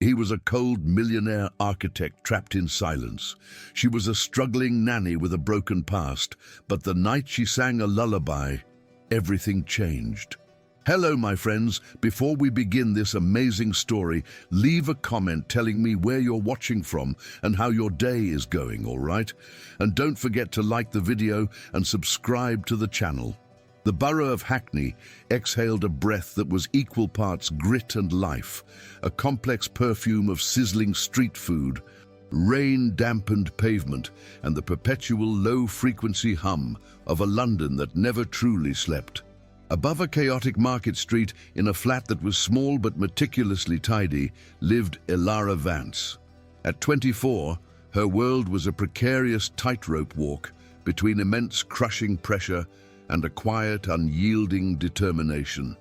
He was a cold millionaire architect trapped in silence. She was a struggling nanny with a broken past, but the night she sang a lullaby, everything changed. Hello, my friends. Before we begin this amazing story, leave a comment telling me where you're watching from and how your day is going, all right? And don't forget to like the video and subscribe to the channel. The borough of Hackney exhaled a breath that was equal parts grit and life, a complex perfume of sizzling street food, rain-dampened pavement, and the perpetual low-frequency hum of a London that never truly slept. Above a chaotic market street, in a flat that was small but meticulously tidy, lived Ilara Vance. At 24, her world was a precarious tightrope walk between immense crushing pressure and a quiet, unyielding determination.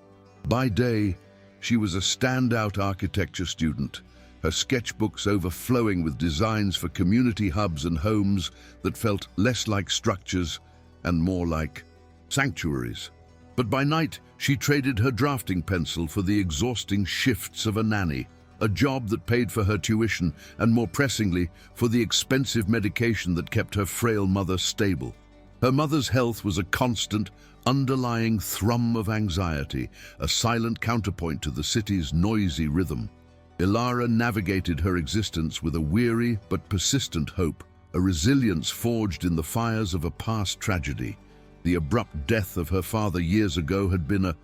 By day, she was a standout architecture student, her sketchbooks overflowing with designs for community hubs and homes that felt less like structures and more like sanctuaries. But by night, she traded her drafting pencil for the exhausting shifts of a nanny, a job that paid for her tuition and, more pressingly, for the expensive medication that kept her frail mother stable. Her mother's health was a constant, underlying thrum of anxiety, a silent counterpoint to the city's noisy rhythm. Ilara navigated her existence with a weary but persistent hope, a resilience forged in the fires of a past tragedy. The abrupt death of her father years ago had been a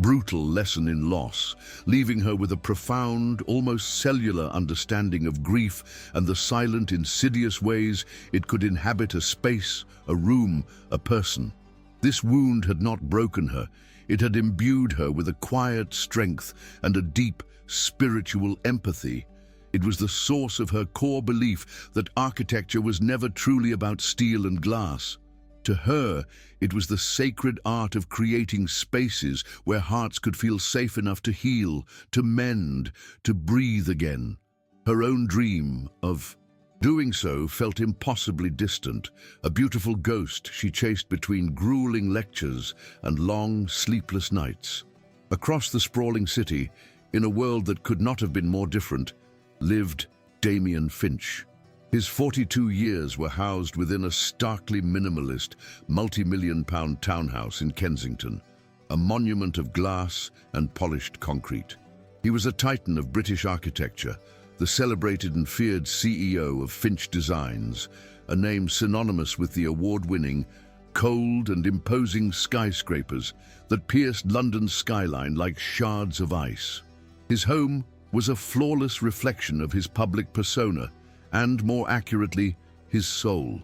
brutal lesson in loss, leaving her with a profound, almost cellular understanding of grief and the silent, insidious ways it could inhabit a space, a room, a person. This wound had not broken her. It had imbued her with a quiet strength and a deep, spiritual empathy. It was the source of her core belief that architecture was never truly about steel and glass. To her, it was the sacred art of creating spaces where hearts could feel safe enough to heal, to mend, to breathe again. Her own dream of doing so felt impossibly distant, a beautiful ghost she chased between grueling lectures and long, sleepless nights. Across the sprawling city, in a world that could not have been more different, lived Damien Finch. His 42 years were housed within a starkly minimalist, multi-million-pound townhouse in Kensington, a monument of glass and polished concrete. He was a titan of British architecture, the celebrated and feared CEO of Finch Designs, a name synonymous with the award-winning, cold and imposing skyscrapers that pierced London's skyline like shards of ice. His home was a flawless reflection of his public persona, and, more accurately, his soul.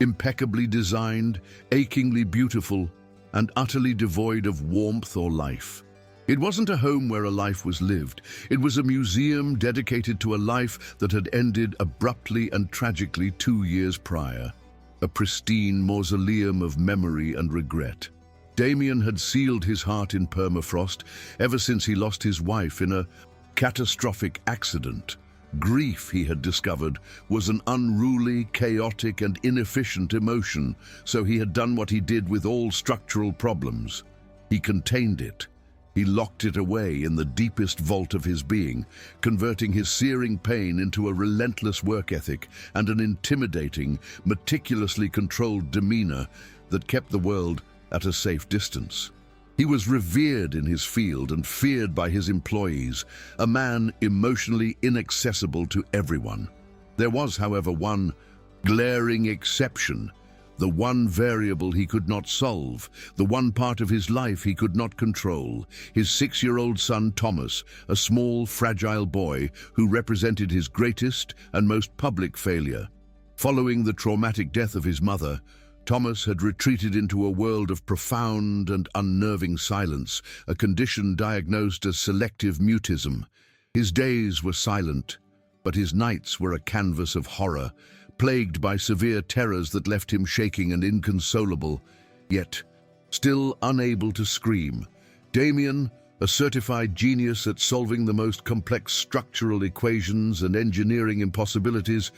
Impeccably designed, achingly beautiful, and utterly devoid of warmth or life. It wasn't a home where a life was lived. It was a museum dedicated to a life that had ended abruptly and tragically 2 years prior. A pristine mausoleum of memory and regret. Damien had sealed his heart in permafrost ever since he lost his wife in a catastrophic accident. Grief, he had discovered, was an unruly, chaotic, and inefficient emotion, so he had done what he did with all structural problems. He contained it. He locked it away in the deepest vault of his being, converting his searing pain into a relentless work ethic and an intimidating, meticulously controlled demeanor that kept the world at a safe distance. He was revered in his field and feared by his employees, a man emotionally inaccessible to everyone. There was, however, one glaring exception, the one variable he could not solve, the one part of his life he could not control, his 6-year-old son Thomas, a small, fragile boy who represented his greatest and most public failure. Following the traumatic death of his mother, Thomas had retreated into a world of profound and unnerving silence, a condition diagnosed as selective mutism. His days were silent, but his nights were a canvas of horror, plagued by severe terrors that left him shaking and inconsolable, yet still unable to scream. Damien, a certified genius at solving the most complex structural equations and engineering impossibilities,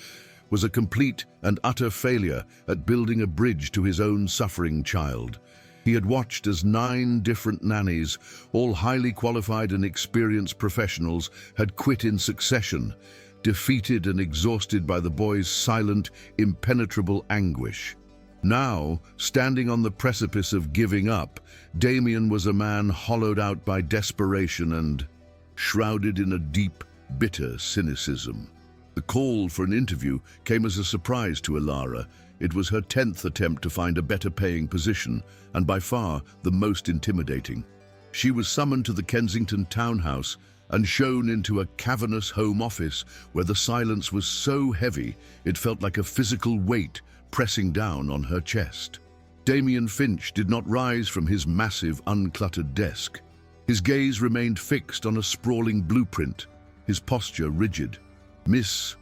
was a complete and utter failure at building a bridge to his own suffering child. He had watched as 9 different nannies, all highly qualified and experienced professionals, had quit in succession, defeated and exhausted by the boy's silent, impenetrable anguish. Now, standing on the precipice of giving up, Damien was a man hollowed out by desperation and shrouded in a deep, bitter cynicism. The call for an interview came as a surprise to Ilara. It was her 10th attempt to find a better-paying position, and by far the most intimidating. She was summoned to the Kensington townhouse and shown into a cavernous home office where the silence was so heavy it felt like a physical weight pressing down on her chest. Damien Finch did not rise from his massive, uncluttered desk. His gaze remained fixed on a sprawling blueprint, his posture rigid. "Miss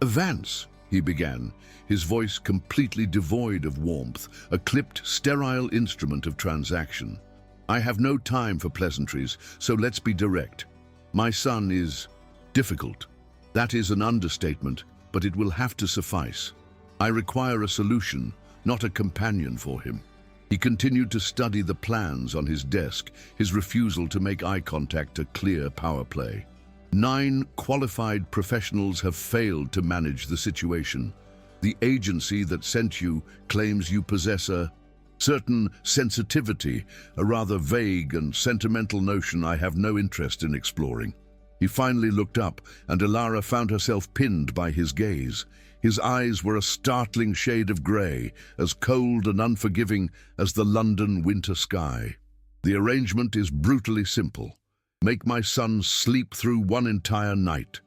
Vance," he began, his voice completely devoid of warmth, a clipped, sterile instrument of transaction. "I have no time for pleasantries, so let's be direct. My son is difficult. That is an understatement, but it will have to suffice. I require a solution, not a companion for him." He continued to study the plans on his desk, his refusal to make eye contact a clear power play. 9 qualified professionals have failed to manage the situation. The agency that sent you claims you possess a certain sensitivity, a rather vague and sentimental notion I have no interest in exploring. He finally looked up, and Ilara found herself pinned by his gaze. His eyes were a startling shade of grey, as cold and unforgiving as the London winter sky. "The arrangement is brutally simple. Make my son sleep through one entire night.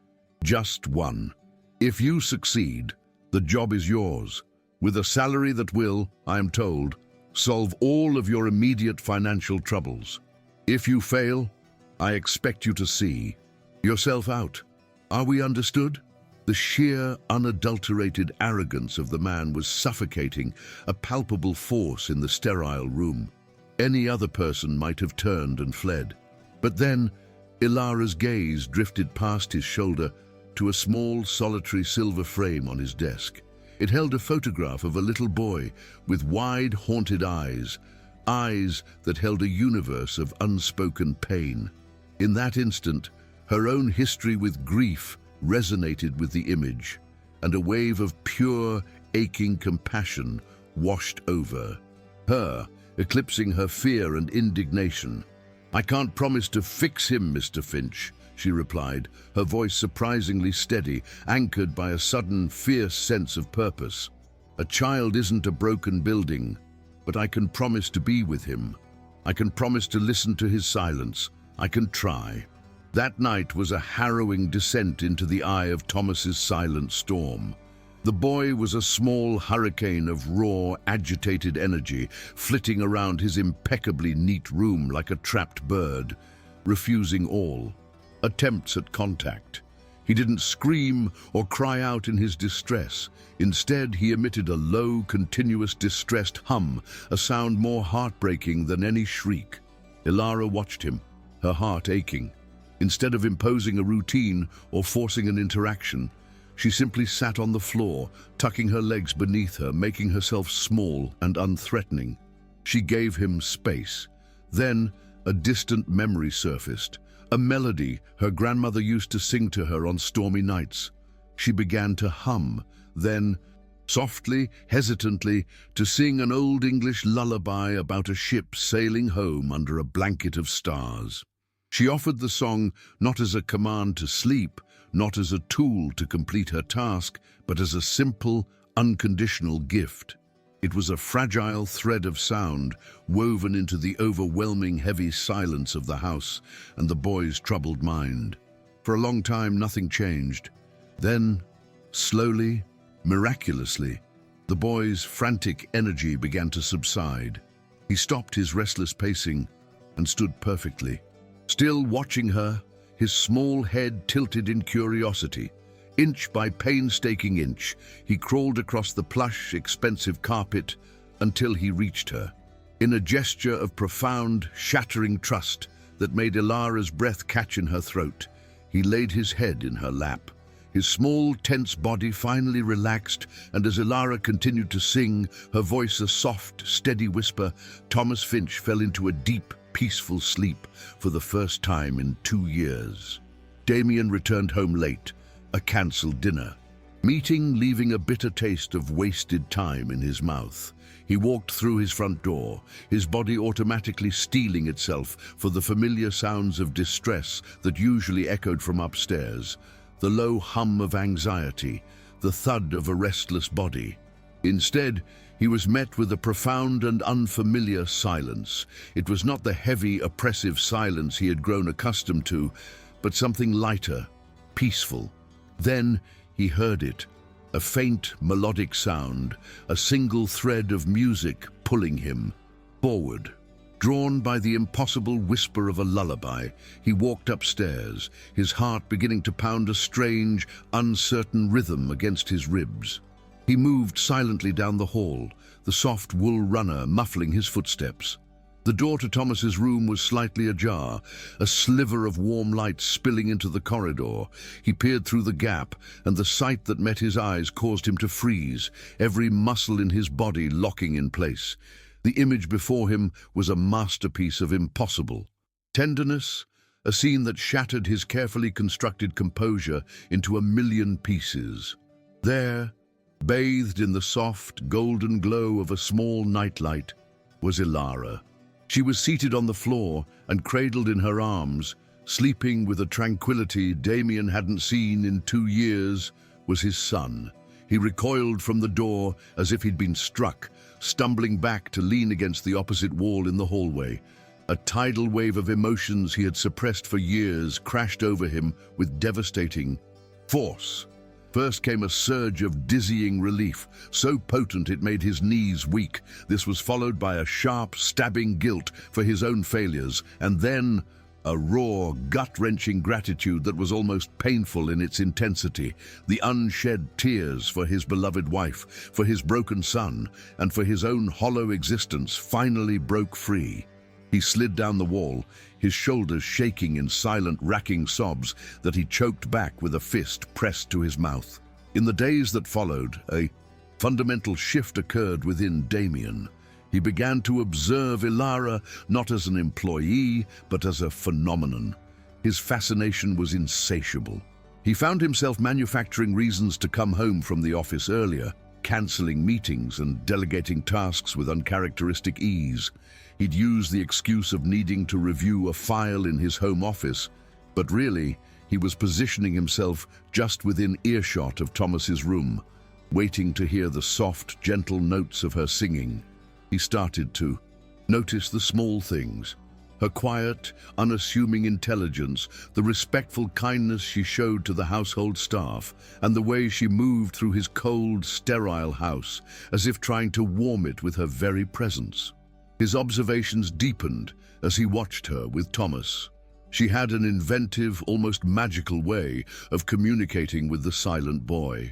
Just one. If you succeed, the job is yours, with a salary that will, I am told, solve all of your immediate financial troubles. If you fail, I expect you to see yourself out. Are we understood?" The sheer, unadulterated arrogance of the man was suffocating, a palpable force in the sterile room. Any other person might have turned and fled. But then, Ilara's gaze drifted past his shoulder to a small, solitary silver frame on his desk. It held a photograph of a little boy with wide, haunted eyes that held a universe of unspoken pain. In that instant, her own history with grief resonated with the image, and a wave of pure, aching compassion washed over her, eclipsing her fear and indignation. "I can't promise to fix him, Mr. Finch," she replied, her voice surprisingly steady, anchored by a sudden, fierce sense of purpose. "A child isn't a broken building, but I can promise to be with him. I can promise to listen to his silence. I can try." That night was a harrowing descent into the eye of Thomas's silent storm. The boy was a small hurricane of raw, agitated energy, flitting around his impeccably neat room like a trapped bird, refusing all attempts at contact. He didn't scream or cry out in his distress. Instead, he emitted a low, continuous, distressed hum, a sound more heartbreaking than any shriek. Ilara watched him, her heart aching. Instead of imposing a routine or forcing an interaction, she simply sat on the floor, tucking her legs beneath her, making herself small and unthreatening. She gave him space. Then, a distant memory surfaced, a melody her grandmother used to sing to her on stormy nights. She began to hum, then, softly, hesitantly, to sing an old English lullaby about a ship sailing home under a blanket of stars. She offered the song not as a command to sleep, not as a tool to complete her task, but as a simple, unconditional gift. It was a fragile thread of sound woven into the overwhelming heavy silence of the house and the boy's troubled mind. For a long time, nothing changed. Then, slowly, miraculously, the boy's frantic energy began to subside. He stopped his restless pacing and stood perfectly. Still watching her, his small head tilted in curiosity. Inch by painstaking inch, he crawled across the plush, expensive carpet until he reached her. In a gesture of profound, shattering trust that made Ilara's breath catch in her throat, he laid his head in her lap, His small, tense body finally relaxed, and as Ilara continued to sing, her voice a soft, steady whisper, Thomas Finch fell into a deep, peaceful sleep for the first time in 2 years. Damien returned home late, a cancelled dinner. Leaving a bitter taste of wasted time in his mouth. He walked through his front door, his body automatically steeling itself for the familiar sounds of distress that usually echoed from upstairs, the low hum of anxiety, the thud of a restless body. Instead, he was met with a profound and unfamiliar silence. It was not the heavy, oppressive silence he had grown accustomed to, but something lighter, peaceful. Then he heard it, a faint, melodic sound, a single thread of music pulling him forward. Drawn by the impossible whisper of a lullaby, he walked upstairs, his heart beginning to pound a strange, uncertain rhythm against his ribs. He moved silently down the hall, the soft wool runner muffling his footsteps. The door to Thomas's room was slightly ajar, a sliver of warm light spilling into the corridor. He peered through the gap, and the sight that met his eyes caused him to freeze, every muscle in his body locking in place. The image before him was a masterpiece of impossible tenderness, a scene that shattered his carefully constructed composure into a million pieces. There, bathed in the soft, golden glow of a small nightlight, was Ilara. She was seated on the floor and cradled in her arms, sleeping with a tranquility Damien hadn't seen in 2 years, was his son. He recoiled from the door as if he'd been struck, stumbling back to lean against the opposite wall in the hallway. A tidal wave of emotions he had suppressed for years crashed over him with devastating force. First came a surge of dizzying relief, so potent it made his knees weak. This was followed by a sharp, stabbing guilt for his own failures, and then a raw, gut-wrenching gratitude that was almost painful in its intensity. The unshed tears for his beloved wife, for his broken son, and for his own hollow existence finally broke free. He slid down the wall, his shoulders shaking in silent, racking sobs that he choked back with a fist pressed to his mouth. In the days that followed, a fundamental shift occurred within Damien. He began to observe Ilara not as an employee, but as a phenomenon. His fascination was insatiable. He found himself manufacturing reasons to come home from the office earlier, cancelling meetings and delegating tasks with uncharacteristic ease. He'd use the excuse of needing to review a file in his home office, but really, he was positioning himself just within earshot of Thomas's room, waiting to hear the soft, gentle notes of her singing. He started to notice the small things, her quiet, unassuming intelligence, the respectful kindness she showed to the household staff, and the way she moved through his cold, sterile house, as if trying to warm it with her very presence. His observations deepened as he watched her with Thomas. She had an inventive, almost magical way of communicating with the silent boy.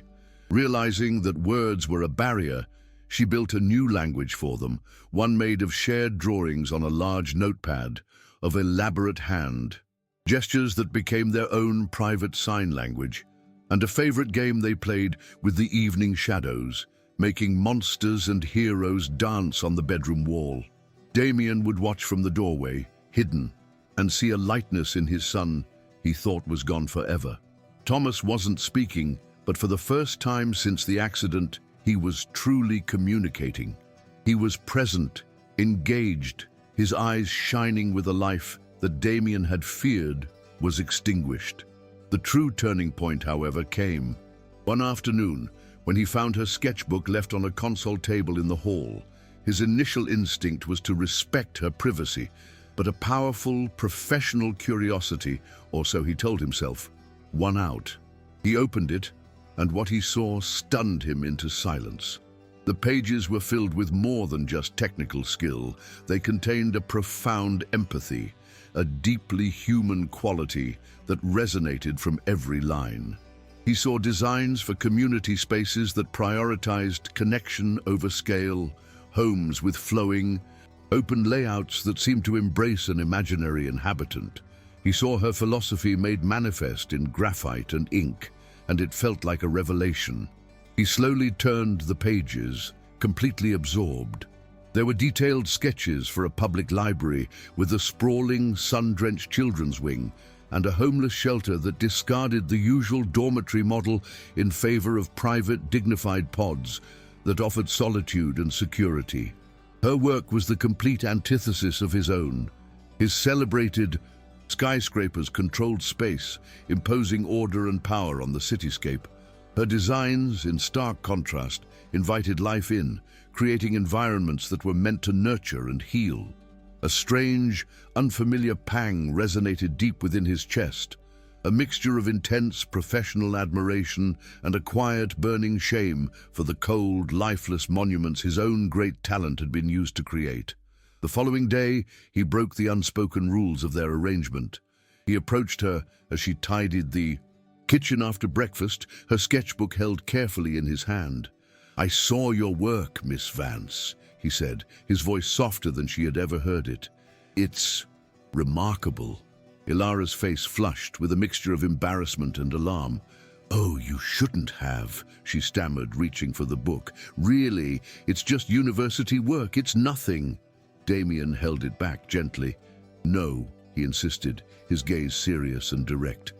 Realizing that words were a barrier, she built a new language for them, one made of shared drawings on a large notepad, of elaborate hand, gestures that became their own private sign language, and a favorite game they played with the evening shadows, making monsters and heroes dance on the bedroom wall. Damien would watch from the doorway, hidden, and see a lightness in his son he thought was gone forever. Thomas wasn't speaking, but for the first time since the accident, he was truly communicating. He was present, engaged, his eyes shining with a life that Damien had feared was extinguished. The true turning point, however, came one afternoon when he found her sketchbook left on a console table in the hall. His initial instinct was to respect her privacy, but a powerful, professional curiosity, or so he told himself, won out. He opened it, and what he saw stunned him into silence. The pages were filled with more than just technical skill. They contained a profound empathy, a deeply human quality that resonated from every line. He saw designs for community spaces that prioritized connection over scale, homes with flowing, open layouts that seemed to embrace an imaginary inhabitant. He saw her philosophy made manifest in graphite and ink, and it felt like a revelation. He slowly turned the pages, completely absorbed. There were detailed sketches for a public library with a sprawling, sun-drenched children's wing and a homeless shelter that discarded the usual dormitory model in favor of private, dignified pods that offered solitude and security. Her work was the complete antithesis of his own. His celebrated skyscrapers controlled space, imposing order and power on the cityscape. Her designs, in stark contrast, invited life in, creating environments that were meant to nurture and heal. A strange, unfamiliar pang resonated deep within his chest, a mixture of intense professional admiration and a quiet, burning shame for the cold, lifeless monuments his own great talent had been used to create. The following day, he broke the unspoken rules of their arrangement. He approached her as she tidied the kitchen after breakfast, her sketchbook held carefully in his hand. "I saw your work, Miss Vance," he said, his voice softer than she had ever heard it. "It's remarkable." Ilara's face flushed with a mixture of embarrassment and alarm. "Oh, you shouldn't have," she stammered, reaching for the book. "Really, it's just university work, it's nothing." Damien held it back gently. "No," he insisted, his gaze serious and direct.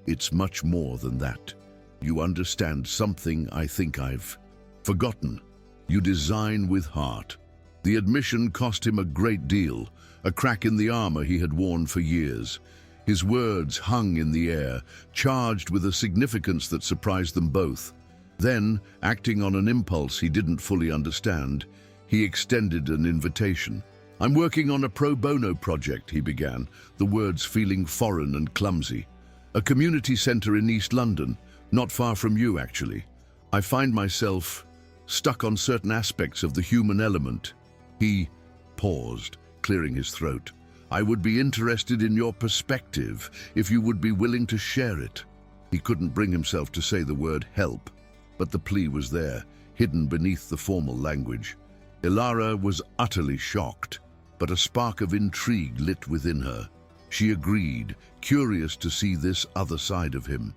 "It's much more than that. You understand something I think I've forgotten. You design with heart." The admission cost him a great deal, a crack in the armor he had worn for years. His words hung in the air, charged with a significance that surprised them both. Then, acting on an impulse he didn't fully understand, he extended an invitation. "I'm working on a pro bono project," he began, the words feeling foreign and clumsy. "A community center in East London, not far from you, actually. I find myself stuck on certain aspects of the human element." He paused, clearing his throat. "I would be interested in your perspective, if you would be willing to share it." He couldn't bring himself to say the word help, but the plea was there, hidden beneath the formal language. Ilara was utterly shocked, but a spark of intrigue lit within her. She agreed, curious to see this other side of him.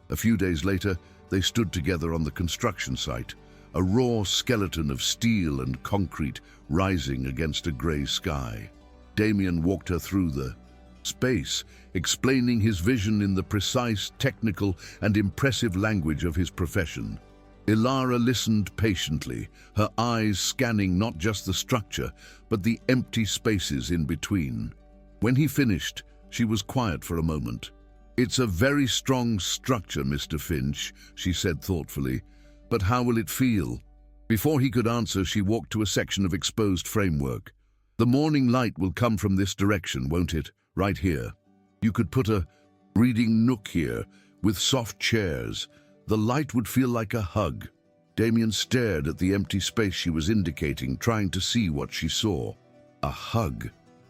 A few days later, they stood together on the construction site, a raw skeleton of steel and concrete rising against a grey sky. Damien walked her through the space, explaining his vision in the precise, technical, and impressive language of his profession. Ilara listened patiently, her eyes scanning not just the structure, but the empty spaces in between. When he finished, she was quiet for a moment. "It's a very strong structure, Mr. Finch," she said thoughtfully. "But how will it feel?" Before he could answer, she walked to a section of exposed framework. "The morning light will come from this direction, won't it? Right here. You could put a reading nook here, with soft chairs. The light would feel like a hug." Damien stared at the empty space she was indicating, trying to see what she saw. A hug.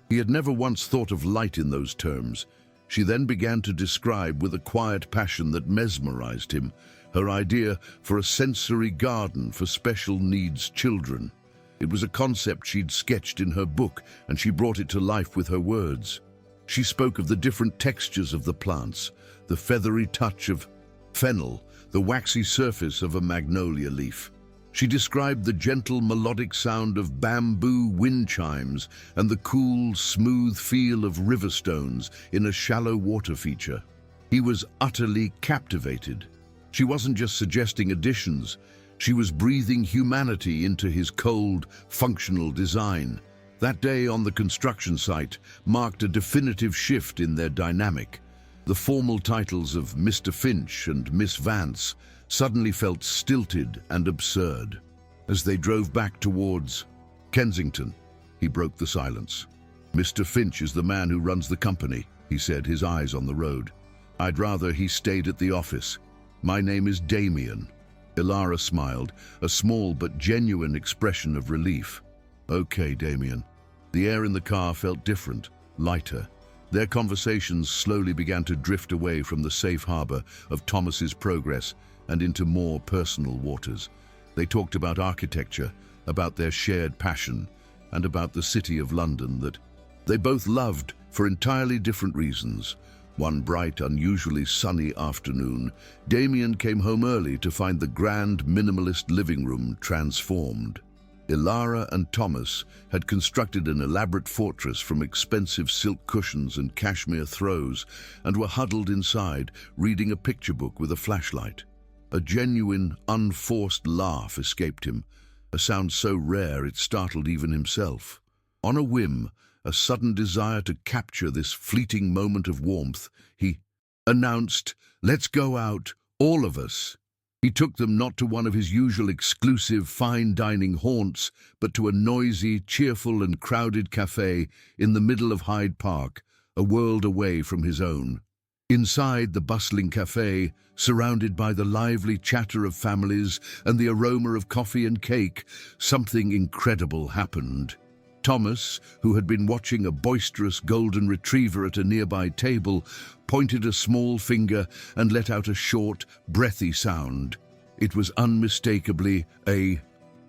He had never once thought of light in those terms. She then began to describe with a quiet passion that mesmerized him, her idea for a sensory garden for special needs children. It was a concept she'd sketched in her book, and she brought it to life with her words. She spoke of the different textures of the plants, the feathery touch of fennel, the waxy surface of a magnolia leaf. She described the gentle melodic sound of bamboo wind chimes and the cool, smooth feel of river stones in a shallow water feature. He was utterly captivated. She wasn't just suggesting additions, she was breathing humanity into his cold, functional design. That day on the construction site marked a definitive shift in their dynamic. The formal titles of Mr. Finch and Miss Vance suddenly felt stilted and absurd. As they drove back towards Kensington, he broke the silence. "Mr. Finch is the man who runs the company," he said, his eyes on the road. "I'd rather he stayed at the office. My name is Damien." Ilara smiled, a small but genuine expression of relief. "Okay, Damien." The air in the car felt different, lighter. Their conversations slowly began to drift away from the safe harbor of Thomas's progress and into more personal waters. They talked about architecture, about their shared passion, and about the city of London that they both loved for entirely different reasons. One bright, unusually sunny afternoon, Damien came home early to find the grand minimalist living room transformed. Ilara and Thomas had constructed an elaborate fortress from expensive silk cushions and cashmere throws and were huddled inside, reading a picture book with a flashlight. A genuine, unforced laugh escaped him, a sound so rare it startled even himself. On a whim, a sudden desire to capture this fleeting moment of warmth, he announced, "Let's go out, all of us." He took them not to one of his usual exclusive fine dining haunts, but to a noisy, cheerful and crowded cafe in the middle of Hyde Park, a world away from his own. Inside the bustling cafe, surrounded by the lively chatter of families and the aroma of coffee and cake, something incredible happened. Thomas, who had been watching a boisterous golden retriever at a nearby table, pointed a small finger and let out a short, breathy sound. It was unmistakably a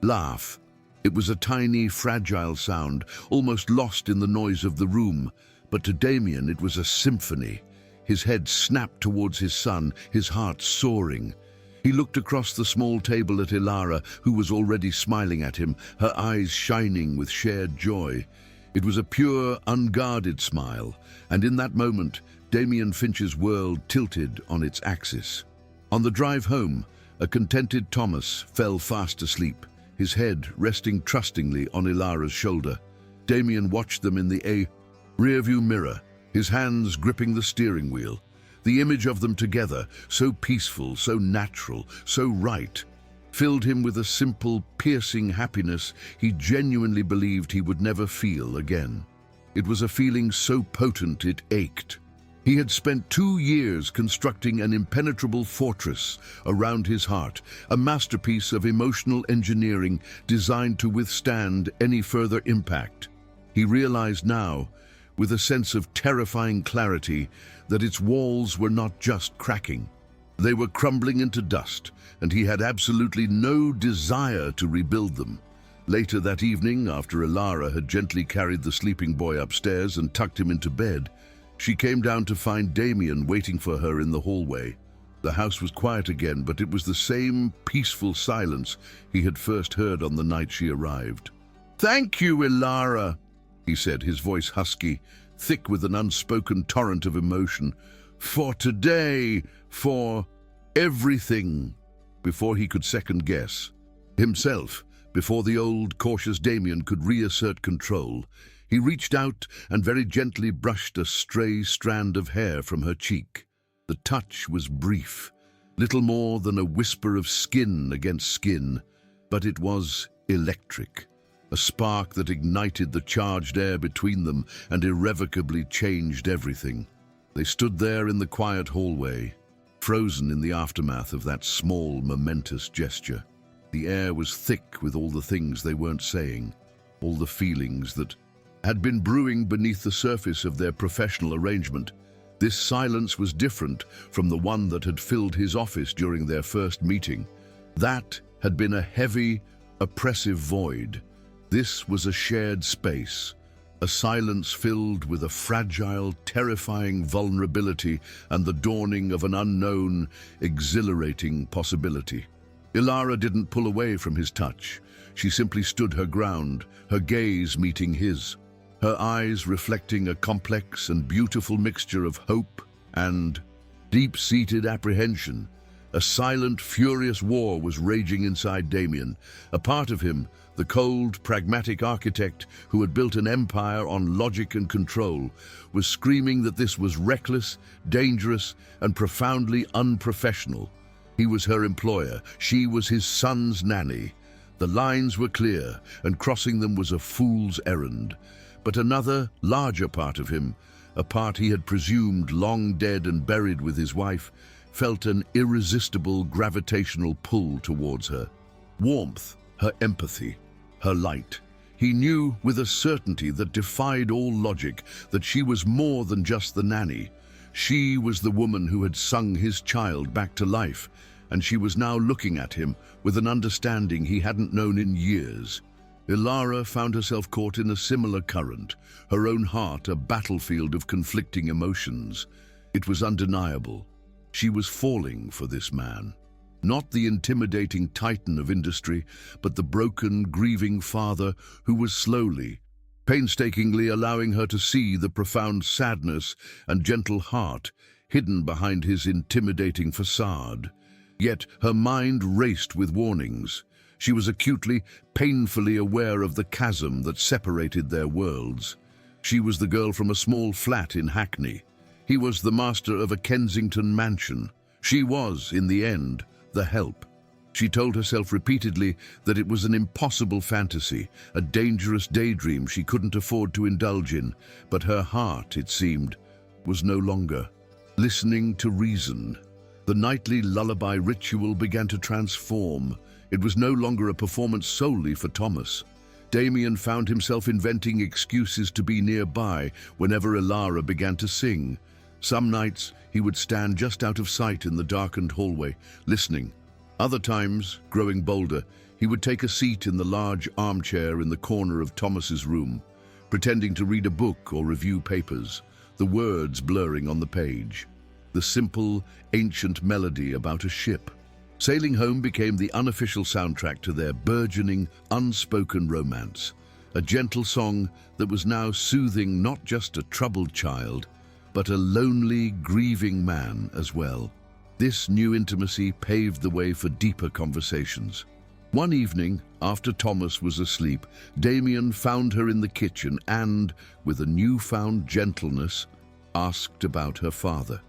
laugh. It was a tiny, fragile sound, almost lost in the noise of the room, but to Damien it was a symphony. His head snapped towards his son, his heart soaring. He looked across the small table at Ilara, who was already smiling at him, her eyes shining with shared joy. It was a pure, unguarded smile, and in that moment, Damien Finch's world tilted on its axis. On the drive home, a contented Thomas fell fast asleep, his head resting trustingly on Ilara's shoulder. Damien watched them in the rearview mirror, his hands gripping the steering wheel. The image of them together, so peaceful, so natural, so right, filled him with a simple, piercing happiness he genuinely believed he would never feel again. It was a feeling so potent it ached. He had spent 2 years constructing an impenetrable fortress around his heart, a masterpiece of emotional engineering designed to withstand any further impact. He realized now, with a sense of terrifying clarity, that its walls were not just cracking. They were crumbling into dust, and he had absolutely no desire to rebuild them. Later that evening, after Ilara had gently carried the sleeping boy upstairs and tucked him into bed, she came down to find Damien waiting for her in the hallway. The house was quiet again, but it was the same peaceful silence he had first heard on the night she arrived. "Thank you, Ilara," he said, his voice husky, thick with an unspoken torrent of emotion. "For today, for everything." Before he could second-guess himself, before the old, cautious Damien could reassert control, he reached out and very gently brushed a stray strand of hair from her cheek. The touch was brief, little more than a whisper of skin against skin, but it was electric. A spark that ignited the charged air between them and irrevocably changed everything. They stood there in the quiet hallway, frozen in the aftermath of that small, momentous gesture. The air was thick with all the things they weren't saying, all the feelings that had been brewing beneath the surface of their professional arrangement. This silence was different from the one that had filled his office during their first meeting. That had been a heavy, oppressive void. This was a shared space, a silence filled with a fragile, terrifying vulnerability and the dawning of an unknown, exhilarating possibility. Ilara didn't pull away from his touch. She simply stood her ground, her gaze meeting his, her eyes reflecting a complex and beautiful mixture of hope and deep-seated apprehension. A silent, furious war was raging inside Damien. A part of him, the cold, pragmatic architect who had built an empire on logic and control, was screaming that this was reckless, dangerous, and profoundly unprofessional. He was her employer. She was his son's nanny. The lines were clear, and crossing them was a fool's errand. But another, larger part of him, a part he had presumed long dead and buried with his wife, felt an irresistible gravitational pull towards her. Warmth, her empathy, her light. He knew with a certainty that defied all logic that she was more than just the nanny. She was the woman who had sung his child back to life, and she was now looking at him with an understanding he hadn't known in years. Ilara found herself caught in a similar current, her own heart a battlefield of conflicting emotions. It was undeniable. She was falling for this man. Not the intimidating titan of industry, but the broken, grieving father who was slowly, painstakingly allowing her to see the profound sadness and gentle heart hidden behind his intimidating facade. Yet her mind raced with warnings. She was acutely, painfully aware of the chasm that separated their worlds. She was the girl from a small flat in Hackney. He was the master of a Kensington mansion. She was, in the end, the help. She told herself repeatedly that it was an impossible fantasy, a dangerous daydream she couldn't afford to indulge in, but her heart, it seemed, was no longer listening to reason. The nightly lullaby ritual began to transform. It was no longer a performance solely for Thomas. Damien found himself inventing excuses to be nearby whenever Ilara began to sing. Some nights he would stand just out of sight in the darkened hallway, listening. Other times, growing bolder, he would take a seat in the large armchair in the corner of Thomas's room, pretending to read a book or review papers, the words blurring on the page. The simple, ancient melody about a ship. Sailing home became the unofficial soundtrack to their burgeoning, unspoken romance, a gentle song that was now soothing not just a troubled child, but a lonely, grieving man as well. This new intimacy paved the way for deeper conversations. One evening, after Thomas was asleep, Damien found her in the kitchen and, with a newfound gentleness, asked about her father.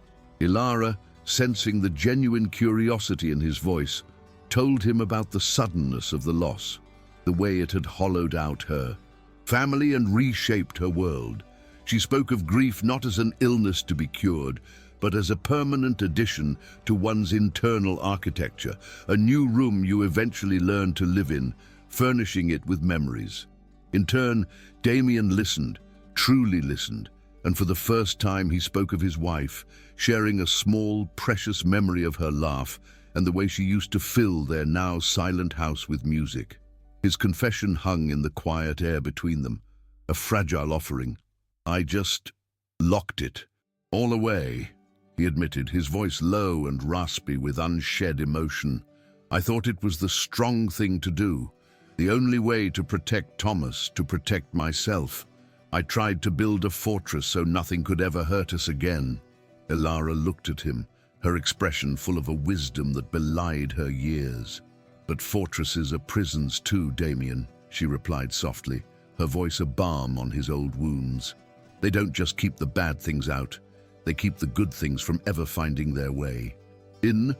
Ilara, sensing the genuine curiosity in his voice, told him about the suddenness of the loss, the way it had hollowed out her family and reshaped her world. She spoke of grief not as an illness to be cured, but as a permanent addition to one's internal architecture, a new room you eventually learn to live in, furnishing it with memories. In turn, Damien listened, truly listened, and for the first time he spoke of his wife, sharing a small, precious memory of her laugh and the way she used to fill their now silent house with music. His confession hung in the quiet air between them, a fragile offering. "I just locked it all away," he admitted, his voice low and raspy with unshed emotion. "I thought it was the strong thing to do, the only way to protect Thomas, to protect myself. I tried to build a fortress so nothing could ever hurt us again." Ilara looked at him, her expression full of a wisdom that belied her years. "But fortresses are prisons too, Damien," she replied softly, her voice a balm on his old wounds. "They don't just keep the bad things out, they keep the good things from ever finding their way." In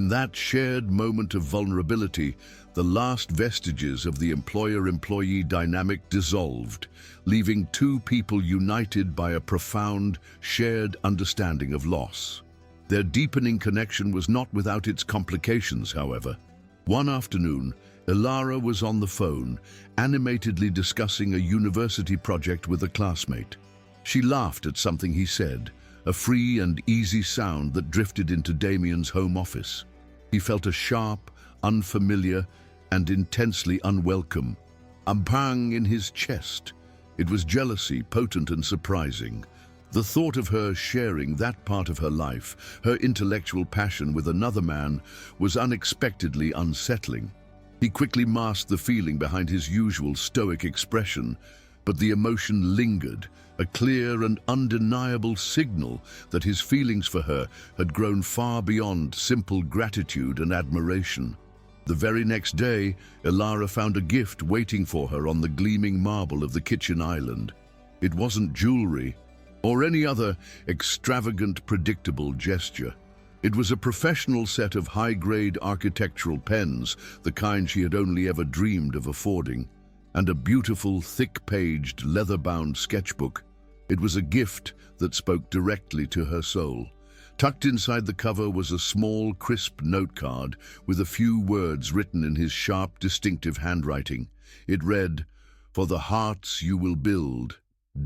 that shared moment of vulnerability, the last vestiges of the employer-employee dynamic dissolved, leaving two people united by a profound, shared understanding of loss. Their deepening connection was not without its complications, however. One afternoon, Ilara was on the phone, animatedly discussing a university project with a classmate. She laughed at something he said, a free and easy sound that drifted into Damien's home office. He felt a sharp, unfamiliar, and intensely unwelcome pang in his chest. It was jealousy, potent and surprising. The thought of her sharing that part of her life, her intellectual passion with another man, was unexpectedly unsettling. He quickly masked the feeling behind his usual stoic expression, but the emotion lingered, a clear and undeniable signal that his feelings for her had grown far beyond simple gratitude and admiration. The very next day, Ilara found a gift waiting for her on the gleaming marble of the kitchen island. It wasn't jewelry or any other extravagant, predictable gesture. It was a professional set of high-grade architectural pens, the kind she had only ever dreamed of affording, and a beautiful, thick-paged, leather-bound sketchbook. It was a gift that spoke directly to her soul. Tucked inside the cover was a small, crisp note card with a few words written in his sharp, distinctive handwriting. It read, "For the hearts you will build,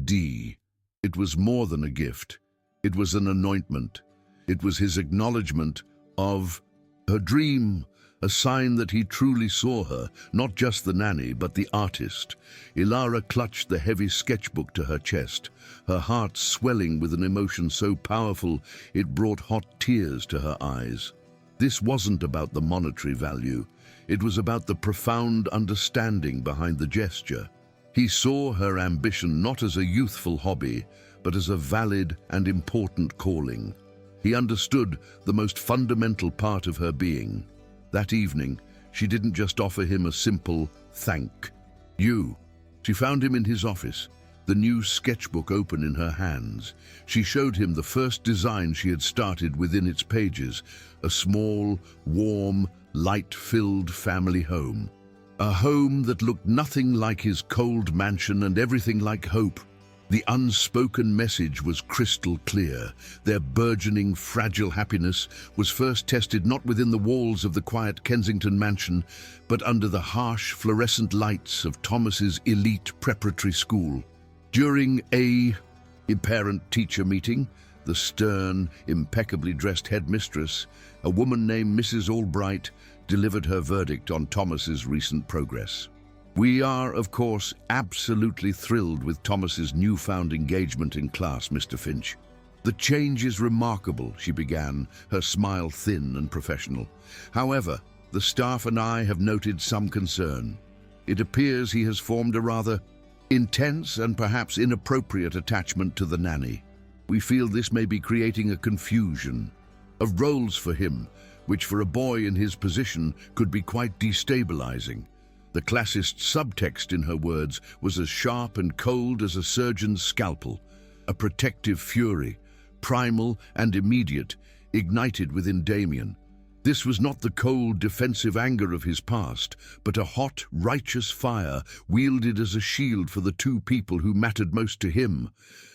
D." It was more than a gift. It was an anointment. It was his acknowledgement of her dream, a sign that he truly saw her, not just the nanny, but the artist. Ilara clutched the heavy sketchbook to her chest, her heart swelling with an emotion so powerful it brought hot tears to her eyes. This wasn't about the monetary value. It was about the profound understanding behind the gesture. He saw her ambition not as a youthful hobby, but as a valid and important calling. He understood the most fundamental part of her being. That evening, she didn't just offer him a simple thank you. She found him in his office, the new sketchbook open in her hands. She showed him the first design she had started within its pages, a small, warm, light-filled family home. A home that looked nothing like his cold mansion and everything like hope. The unspoken message was crystal clear. Their burgeoning, fragile happiness was first tested not within the walls of the quiet Kensington mansion, but under the harsh, fluorescent lights of Thomas's elite preparatory school. During a parent-teacher meeting, the stern, impeccably dressed headmistress, a woman named Mrs. Albright, delivered her verdict on Thomas's recent progress. "We are, of course, absolutely thrilled with Thomas's newfound engagement in class, Mr. Finch. The change is remarkable," she began, her smile thin and professional. "However, the staff and I have noted some concern. It appears he has formed a rather intense and perhaps inappropriate attachment to the nanny. We feel this may be creating a confusion of roles for him, which for a boy in his position could be quite destabilizing." The classist subtext in her words was as sharp and cold as a surgeon's scalpel, a protective fury, primal and immediate, ignited within Damien. This was not the cold, defensive anger of his past, but a hot, righteous fire wielded as a shield for the two people who mattered most to him.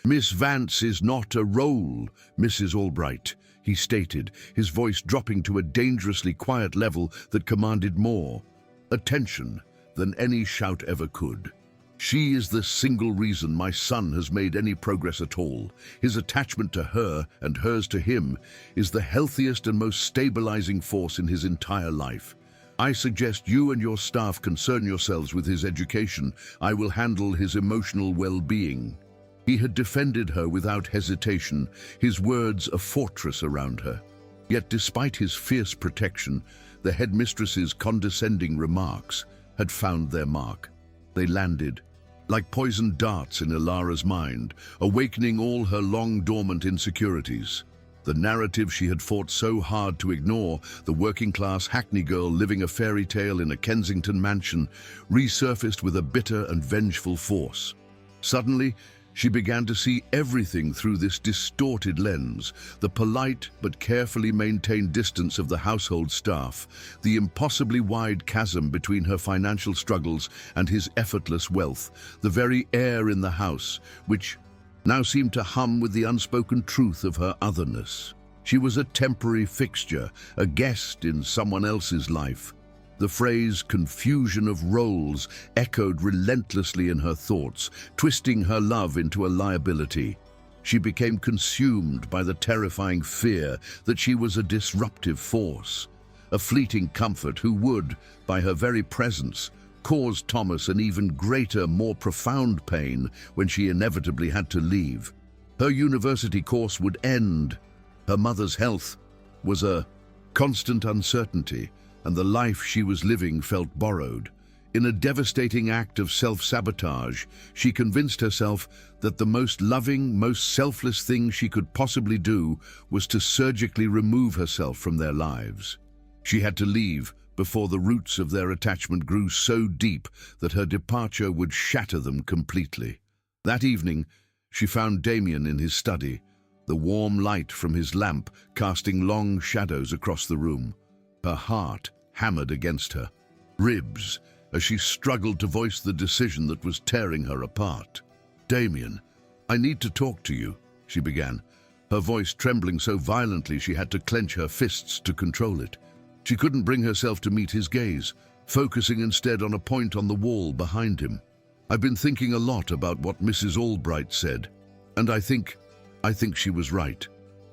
"Miss Vance is not a role, Mrs. Albright," he stated, his voice dropping to a dangerously quiet level that commanded more attention than any shout ever could. "She is the single reason my son has made any progress at all. His attachment to her and hers to him is the healthiest and most stabilizing force in his entire life. I suggest you and your staff concern yourselves with his education. I will handle his emotional well-being." He had defended her without hesitation, his words a fortress around her. Yet despite his fierce protection, the headmistress's condescending remarks had found their mark. They landed like poisoned darts in Ilara's mind, awakening all her long-dormant insecurities. The narrative she had fought so hard to ignore, the working-class Hackney girl living a fairy tale in a Kensington mansion, resurfaced with a bitter and vengeful force. Suddenly, she began to see everything through this distorted lens: the polite but carefully maintained distance of the household staff, the impossibly wide chasm between her financial struggles and his effortless wealth, the very air in the house, which now seemed to hum with the unspoken truth of her otherness. She was a temporary fixture, a guest in someone else's life. The phrase "confusion of roles" echoed relentlessly in her thoughts, twisting her love into a liability. She became consumed by the terrifying fear that she was a disruptive force, a fleeting comfort who would, by her very presence, cause Thomas an even greater, more profound pain when she inevitably had to leave. Her university course would end. Her mother's health was a constant uncertainty, and the life she was living felt borrowed. In a devastating act of self-sabotage, she convinced herself that the most loving, most selfless thing she could possibly do was to surgically remove herself from their lives. She had to leave before the roots of their attachment grew so deep that her departure would shatter them completely. That evening, she found Damien in his study, the warm light from his lamp casting long shadows across the room. Her heart hammered against her ribs as she struggled to voice the decision that was tearing her apart. "Damien, I need to talk to you," she began, her voice trembling so violently she had to clench her fists to control it. She couldn't bring herself to meet his gaze, focusing instead on a point on the wall behind him. "I've been thinking a lot about what Mrs. Albright said, and I think she was right.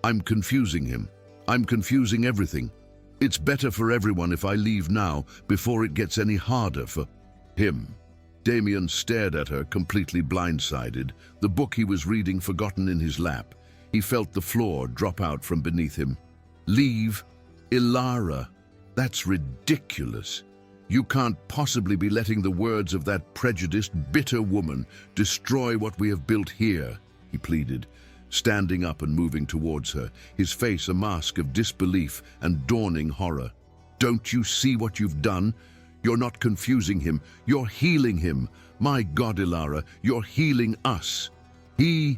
I'm confusing him. I'm confusing everything. It's better for everyone if I leave now before it gets any harder for him. Damien stared at her, completely blindsided, the book he was reading forgotten in his lap. He felt the floor drop out from beneath him. Leave? Ilara? That's ridiculous. You can't possibly be letting the words of that prejudiced, bitter woman destroy what we have built here, he pleaded, standing up and moving towards her, his face a mask of disbelief and dawning horror. Don't you see what you've done? You're not confusing him, you're healing him. My God, Ilara, you're healing us. He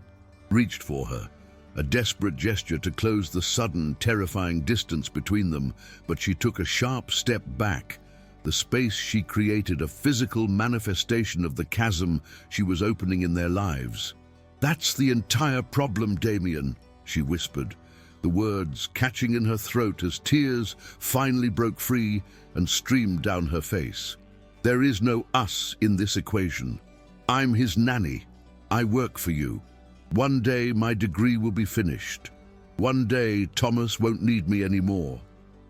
reached for her, a desperate gesture to close the sudden, terrifying distance between them, but she took a sharp step back. The space she created a physical manifestation of the chasm she was opening in their lives. That's the entire problem, Damien, she whispered, the words catching in her throat as tears finally broke free and streamed down her face. There is no us in this equation. I'm his nanny. I work for you. One day my degree will be finished. One day Thomas won't need me anymore.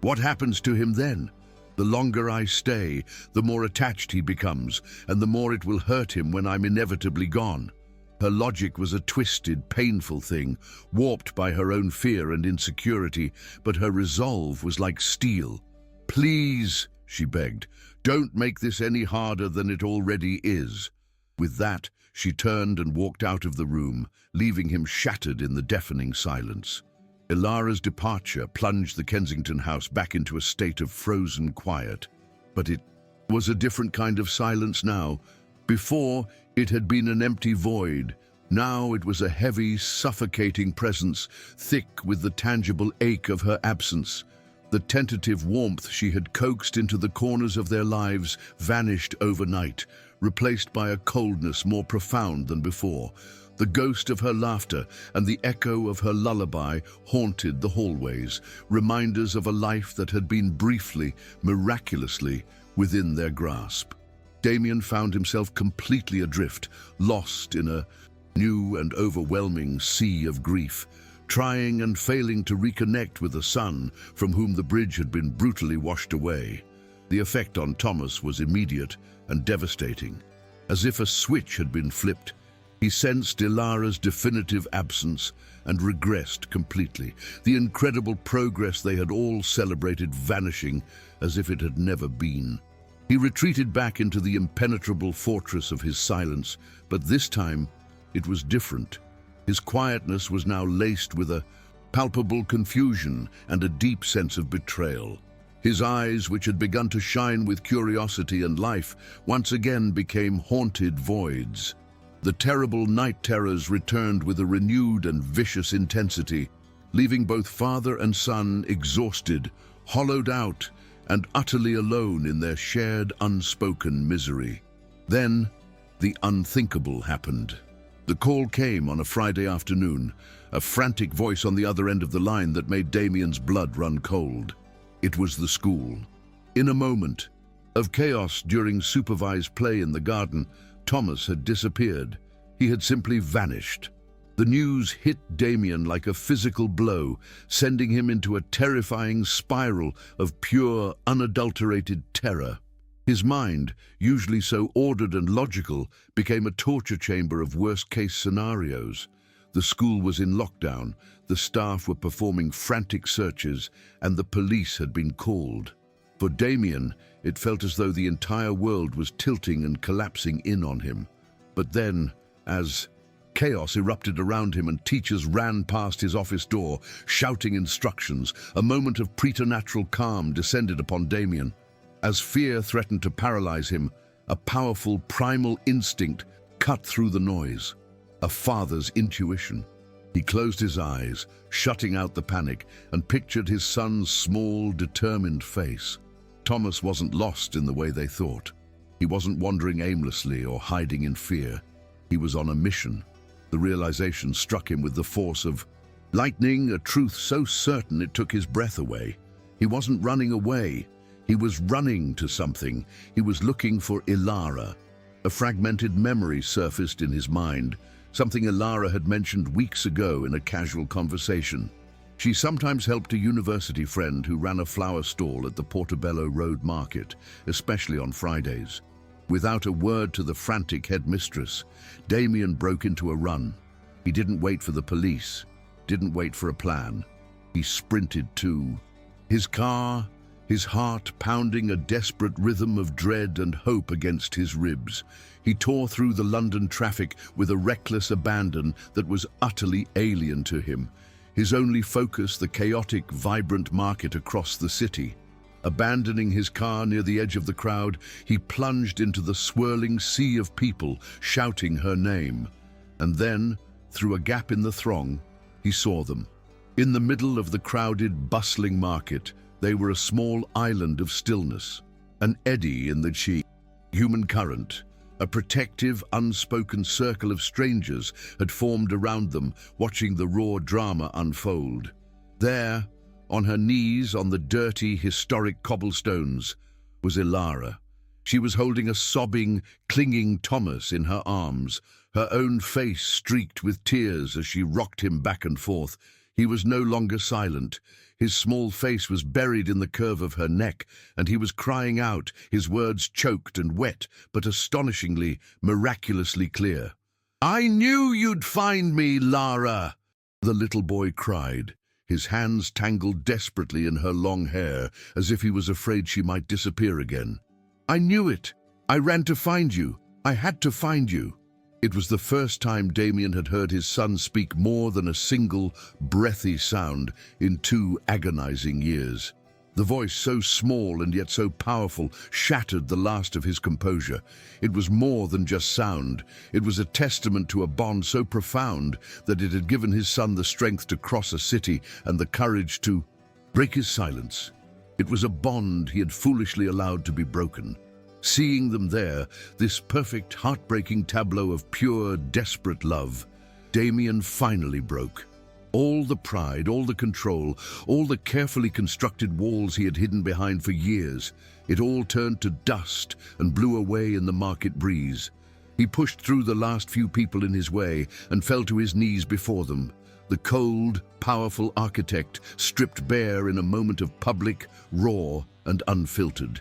What happens to him then? The longer I stay, the more attached he becomes, and the more it will hurt him when I'm inevitably gone. Her logic was a twisted, painful thing, warped by her own fear and insecurity, but her resolve was like steel. Please, she begged, don't make this any harder than it already is. With that, she turned and walked out of the room, leaving him shattered in the deafening silence. Ilara's departure plunged the Kensington house back into a state of frozen quiet. But it was a different kind of silence now. Before, it had been an empty void. Now it was a heavy, suffocating presence, thick with the tangible ache of her absence. The tentative warmth she had coaxed into the corners of their lives vanished overnight, replaced by a coldness more profound than before. The ghost of her laughter and the echo of her lullaby haunted the hallways, reminders of a life that had been briefly, miraculously, within their grasp. Damien found himself completely adrift, lost in a new and overwhelming sea of grief, trying and failing to reconnect with the son from whom the bridge had been brutally washed away. The effect on Thomas was immediate and devastating. As if a switch had been flipped, he sensed Ilara's definitive absence and regressed completely, the incredible progress they had all celebrated vanishing as if it had never been. He retreated back into the impenetrable fortress of his silence, but this time it was different. His quietness was now laced with a palpable confusion and a deep sense of betrayal. His eyes, which had begun to shine with curiosity and life, once again became haunted voids. The terrible night terrors returned with a renewed and vicious intensity, leaving both father and son exhausted, hollowed out, and utterly alone in their shared, unspoken misery. Then, the unthinkable happened. The call came on a Friday afternoon, a frantic voice on the other end of the line that made Damien's blood run cold. It was the school. In a moment of chaos during supervised play in the garden, Thomas had disappeared. He had simply vanished. The news hit Damien like a physical blow, sending him into a terrifying spiral of pure, unadulterated terror. His mind, usually so ordered and logical, became a torture chamber of worst-case scenarios. The school was in lockdown, the staff were performing frantic searches, and the police had been called. For Damien, it felt as though the entire world was tilting and collapsing in on him. But then, as chaos erupted around him and teachers ran past his office door, shouting instructions, a moment of preternatural calm descended upon Damien. As fear threatened to paralyze him, a powerful primal instinct cut through the noise. A father's intuition. He closed his eyes, shutting out the panic, and pictured his son's small, determined face. Thomas wasn't lost in the way they thought. He wasn't wandering aimlessly or hiding in fear. He was on a mission. The realization struck him with the force of lightning, a truth so certain it took his breath away. He wasn't running away. He was running to something. He was looking for Ilara. A fragmented memory surfaced in his mind, something Ilara had mentioned weeks ago in a casual conversation. She sometimes helped a university friend who ran a flower stall at the Portobello Road Market, especially on Fridays. Without a word to the frantic headmistress, Damien broke into a run. He didn't wait for the police, didn't wait for a plan. He sprinted too. His car, his heart pounding a desperate rhythm of dread and hope against his ribs. He tore through the London traffic with a reckless abandon that was utterly alien to him. His only focus, the chaotic, vibrant market across the city. Abandoning his car near the edge of the crowd, he plunged into the swirling sea of people, shouting her name. And then, through a gap in the throng, he saw them. In the middle of the crowded, bustling market, they were a small island of stillness, an eddy in the human current. A protective, unspoken circle of strangers had formed around them, watching the raw drama unfold. There, on her knees on the dirty, historic cobblestones, was Ilara. She was holding a sobbing, clinging Thomas in her arms, her own face streaked with tears as she rocked him back and forth. He was no longer silent. His small face was buried in the curve of her neck, and he was crying out, his words choked and wet, but astonishingly, miraculously clear. "I knew you'd find me, Lara!" The little boy cried, his hands tangled desperately in her long hair, as if he was afraid she might disappear again. "I knew it! I ran to find you! I had to find you!" It was the first time Damien had heard his son speak more than a single, breathy sound in 2 agonizing years. The voice, so small and yet so powerful, shattered the last of his composure. It was more than just sound. It was a testament to a bond so profound that it had given his son the strength to cross a city and the courage to break his silence. It was a bond he had foolishly allowed to be broken. Seeing them there, this perfect, heartbreaking tableau of pure, desperate love, Damien finally broke. All the pride, all the control, all the carefully constructed walls he had hidden behind for years, it all turned to dust and blew away in the market breeze. He pushed through the last few people in his way and fell to his knees before them. The cold, powerful architect stripped bare in a moment of public, raw, and unfiltered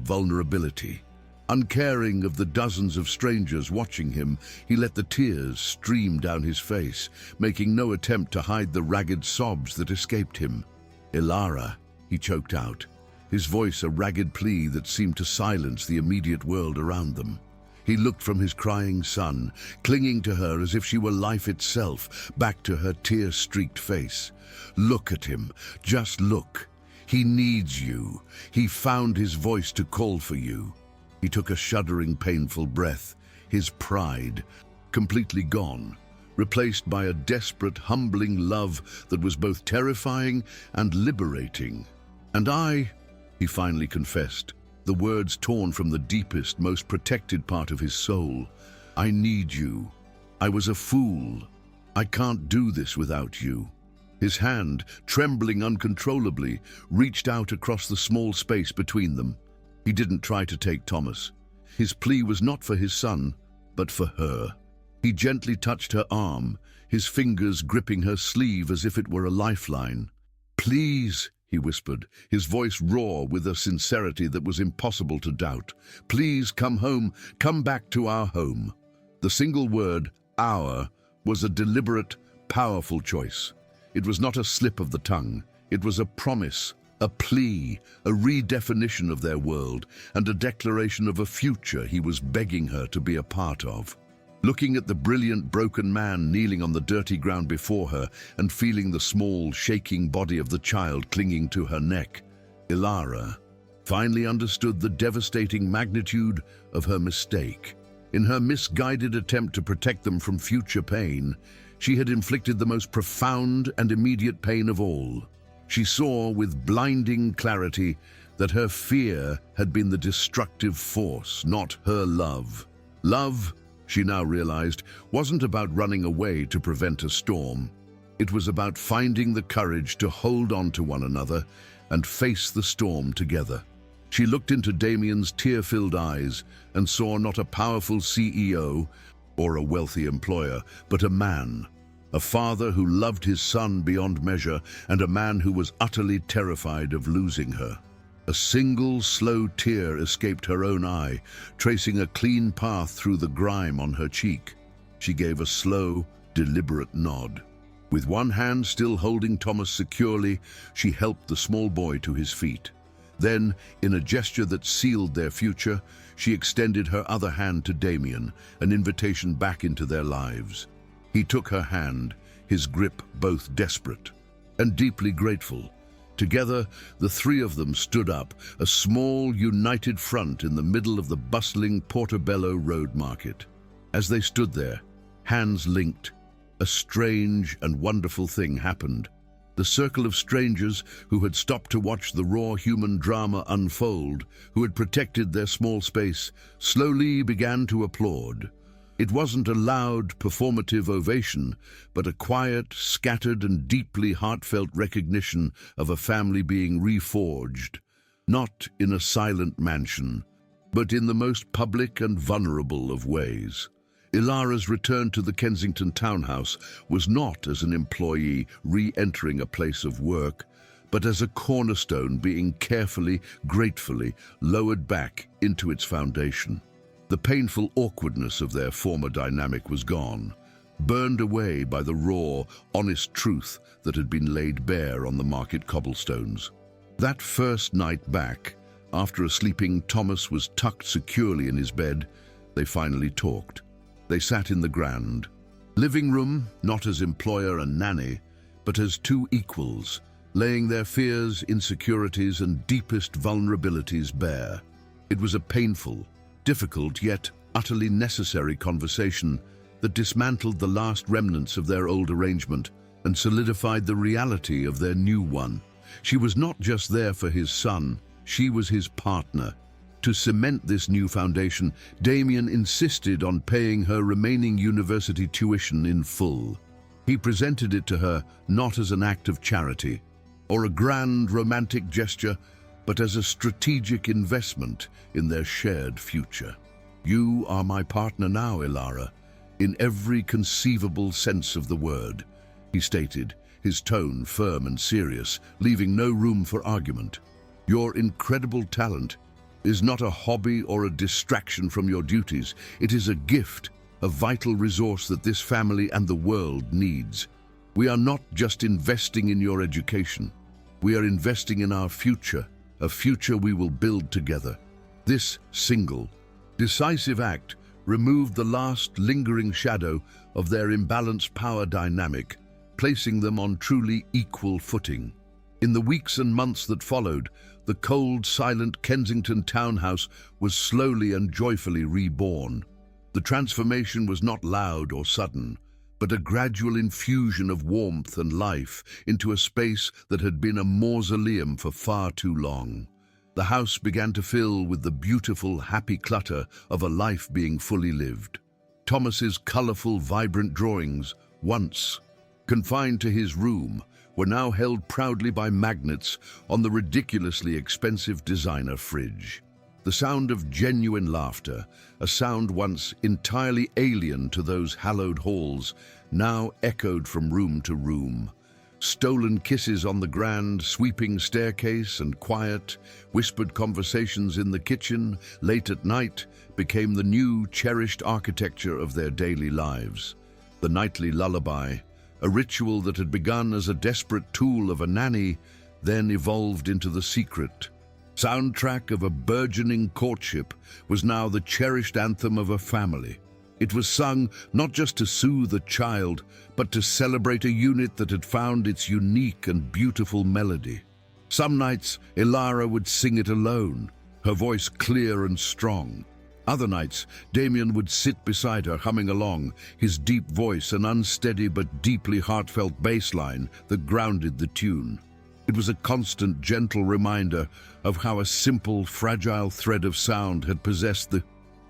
vulnerability. Uncaring of the dozens of strangers watching him, he let the tears stream down his face, making no attempt to hide the ragged sobs that escaped him. "Ilara," he choked out, his voice a ragged plea that seemed to silence the immediate world around them. He looked from his crying son, clinging to her as if she were life itself, back to her tear-streaked face. "Look at him, just look. He needs you. He found his voice to call for you." He took a shuddering, painful breath, his pride completely gone, replaced by a desperate, humbling love that was both terrifying and liberating. "And he finally confessed, the words torn from the deepest, most protected part of his soul. "I need you. I was a fool. I can't do this without you." His hand, trembling uncontrollably, reached out across the small space between them. He didn't try to take Thomas. His plea was not for his son, but for her. He gently touched her arm, his fingers gripping her sleeve as if it were a lifeline. "Please," he whispered, his voice raw with a sincerity that was impossible to doubt. "Please come home, come back to our home." The single word, "our," was a deliberate, powerful choice. It was not a slip of the tongue. It was a promise, a plea, a redefinition of their world, and a declaration of a future he was begging her to be a part of. Looking at the brilliant, broken man kneeling on the dirty ground before her and feeling the small, shaking body of the child clinging to her neck, Ilara finally understood the devastating magnitude of her mistake. In her misguided attempt to protect them from future pain, she had inflicted the most profound and immediate pain of all. She saw with blinding clarity that her fear had been the destructive force, not her love. Love, she now realized, wasn't about running away to prevent a storm. It was about finding the courage to hold on to one another and face the storm together. She looked into Damien's tear-filled eyes and saw not a powerful CEO or a wealthy employer, but a man a father who loved his son beyond measure, and a man who was utterly terrified of losing her. A single slow tear escaped her own eye, tracing a clean path through the grime on her cheek. She gave a slow, deliberate nod. With one hand still holding Thomas securely, she helped the small boy to his feet. Then, in a gesture that sealed their future, she extended her other hand to Damien, an invitation back into their lives. He took her hand, his grip both desperate and deeply grateful. Together, the three of them stood up, a small, united front in the middle of the bustling Portobello Road Market. As they stood there, hands linked, a strange and wonderful thing happened. The circle of strangers who had stopped to watch the raw human drama unfold, who had protected their small space, slowly began to applaud. It wasn't a loud, performative ovation, but a quiet, scattered and deeply heartfelt recognition of a family being reforged, not in a silent mansion, but in the most public and vulnerable of ways. Ilara's return to the Kensington townhouse was not as an employee re-entering a place of work, but as a cornerstone being carefully, gratefully lowered back into its foundation. The painful awkwardness of their former dynamic was gone, burned away by the raw, honest truth that had been laid bare on the market cobblestones. That first night back, after a sleeping Thomas was tucked securely in his bed, they finally talked. They sat in the grand living room, not as employer and nanny, but as two equals, laying their fears, insecurities, and deepest vulnerabilities bare. It was a painful, difficult yet utterly necessary conversation that dismantled the last remnants of their old arrangement and solidified the reality of their new one. She was not just there for his son, she was his partner. To cement this new foundation, Damien insisted on paying her remaining university tuition in full. He presented it to her not as an act of charity or a grand romantic gesture, but as a strategic investment in their shared future. "You are my partner now, Ilara, in every conceivable sense of the word," he stated, his tone firm and serious, leaving no room for argument. "Your incredible talent is not a hobby or a distraction from your duties. It is a gift, a vital resource that this family and the world needs. We are not just investing in your education. We are investing in our future, a future we will build together." This single, decisive act removed the last lingering shadow of their imbalanced power dynamic, placing them on truly equal footing. In the weeks and months that followed, the cold, silent Kensington townhouse was slowly and joyfully reborn. The transformation was not loud or sudden, but a gradual infusion of warmth and life into a space that had been a mausoleum for far too long. The house began to fill with the beautiful, happy clutter of a life being fully lived. Thomas's colorful, vibrant drawings, once confined to his room, were now held proudly by magnets on the ridiculously expensive designer fridge. The sound of genuine laughter, a sound once entirely alien to those hallowed halls, now echoed from room to room. Stolen kisses on the grand, sweeping staircase and quiet, whispered conversations in the kitchen late at night became the new, cherished architecture of their daily lives. The nightly lullaby, a ritual that had begun as a desperate tool of a nanny, then evolved into the secret soundtrack of a burgeoning courtship, was now the cherished anthem of a family. It was sung not just to soothe a child, but to celebrate a unit that had found its unique and beautiful melody. Some nights, Ilara would sing it alone, her voice clear and strong. Other nights, Damien would sit beside her, humming along, his deep voice an unsteady but deeply heartfelt bass line that grounded the tune. It was a constant, gentle reminder of how a simple, fragile thread of sound had possessed the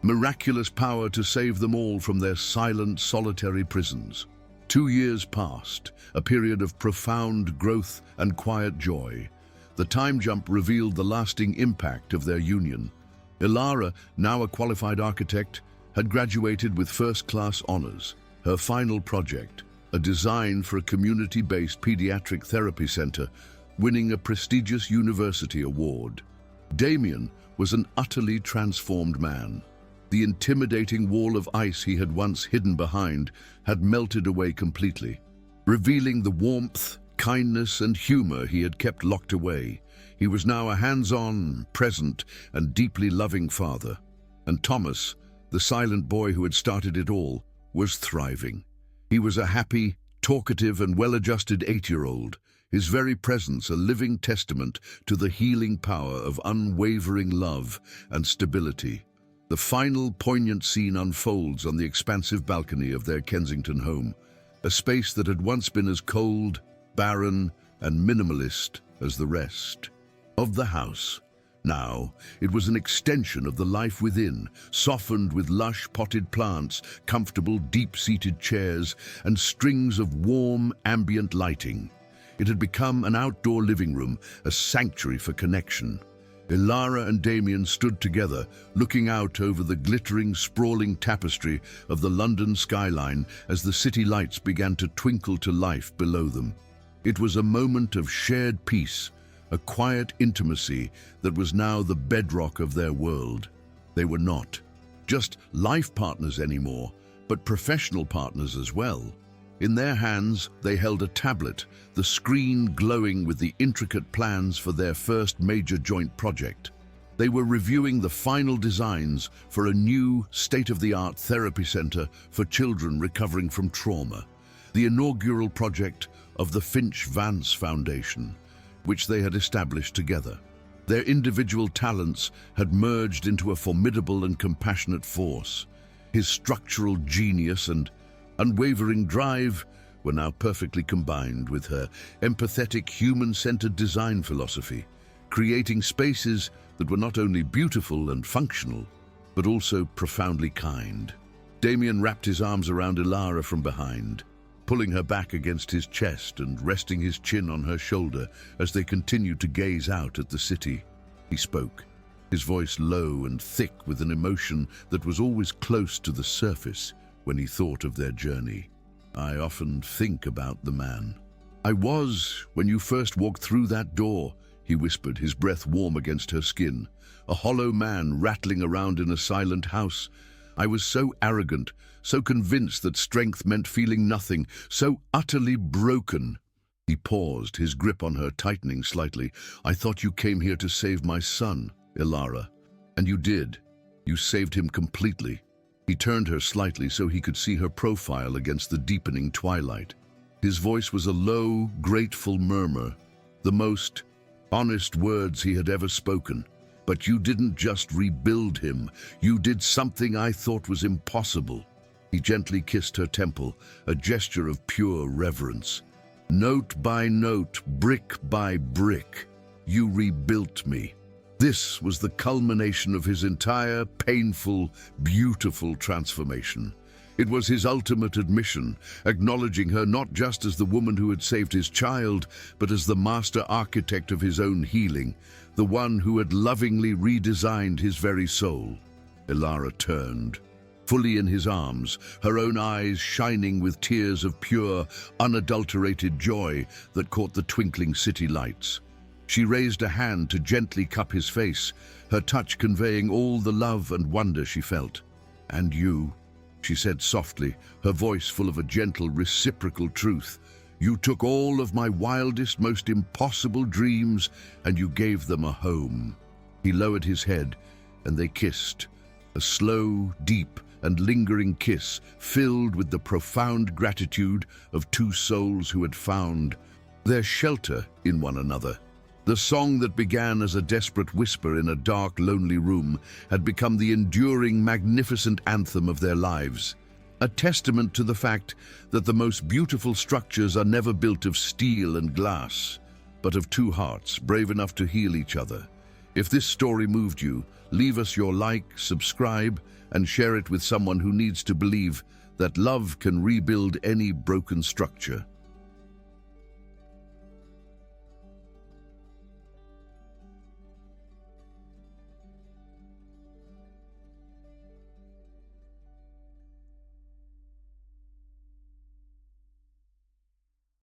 miraculous power to save them all from their silent, solitary prisons. 2 years passed, a period of profound growth and quiet joy. The time jump revealed the lasting impact of their union. Ilara, now a qualified architect, had graduated with first-class honors. Her final project, a design for a community-based pediatric therapy center, winning a prestigious university award. Damien was an utterly transformed man. The intimidating wall of ice he had once hidden behind had melted away completely, revealing the warmth, kindness, and humor he had kept locked away. He was now a hands-on, present, and deeply loving father. And Thomas, the silent boy who had started it all, was thriving. He was a happy, talkative, and well-adjusted 8-year-old, his very presence a living testament to the healing power of unwavering love and stability. The final poignant scene unfolds on the expansive balcony of their Kensington home, a space that had once been as cold, barren, and minimalist as the rest of the house. Now, it was an extension of the life within, softened with lush potted plants, comfortable deep-seated chairs, and strings of warm, ambient lighting. It had become an outdoor living room, a sanctuary for connection. Ilara and Damien stood together, looking out over the glittering, sprawling tapestry of the London skyline as the city lights began to twinkle to life below them. It was a moment of shared peace, a quiet intimacy that was now the bedrock of their world. They were not just life partners anymore, but professional partners as well. In their hands, they held a tablet, the screen glowing with the intricate plans for their first major joint project. They were reviewing the final designs for a new, state-of-the-art therapy center for children recovering from trauma, the inaugural project of the Finch Vance Foundation, which they had established together. Their individual talents had merged into a formidable and compassionate force. His structural genius and unwavering drive were now perfectly combined with her empathetic, human-centered design philosophy, creating spaces that were not only beautiful and functional, but also profoundly kind. Damien wrapped his arms around Ilara from behind, pulling her back against his chest and resting his chin on her shoulder as they continued to gaze out at the city. He spoke, his voice low and thick with an emotion that was always close to the surface when he thought of their journey. I often think about the man I was when you first walked through that door, he whispered, his breath warm against her skin. A hollow man rattling around in a silent house. I was so arrogant, so convinced that strength meant feeling nothing, so utterly broken. He paused, his grip on her tightening slightly. I thought you came here to save my son, Ilara. And you did. You saved him completely. He turned her slightly so he could see her profile against the deepening twilight. His voice was a low, grateful murmur, the most honest words he had ever spoken. But you didn't just rebuild him. You did something I thought was impossible. He gently kissed her temple, a gesture of pure reverence. Note by note, brick by brick, you rebuilt me. This was the culmination of his entire, painful, beautiful transformation. It was his ultimate admission, acknowledging her not just as the woman who had saved his child, but as the master architect of his own healing, the one who had lovingly redesigned his very soul. Ilara turned, fully in his arms, her own eyes shining with tears of pure, unadulterated joy that caught the twinkling city lights. She raised a hand to gently cup his face, her touch conveying all the love and wonder she felt. And you, she said softly, her voice full of a gentle, reciprocal truth. You took all of my wildest, most impossible dreams and you gave them a home. He lowered his head and they kissed, a slow, deep, and lingering kiss filled with the profound gratitude of two souls who had found their shelter in one another. The song that began as a desperate whisper in a dark, lonely room had become the enduring, magnificent anthem of their lives, a testament to the fact that the most beautiful structures are never built of steel and glass, but of two hearts brave enough to heal each other. If this story moved you, leave us your like, subscribe, and share it with someone who needs to believe that love can rebuild any broken structure.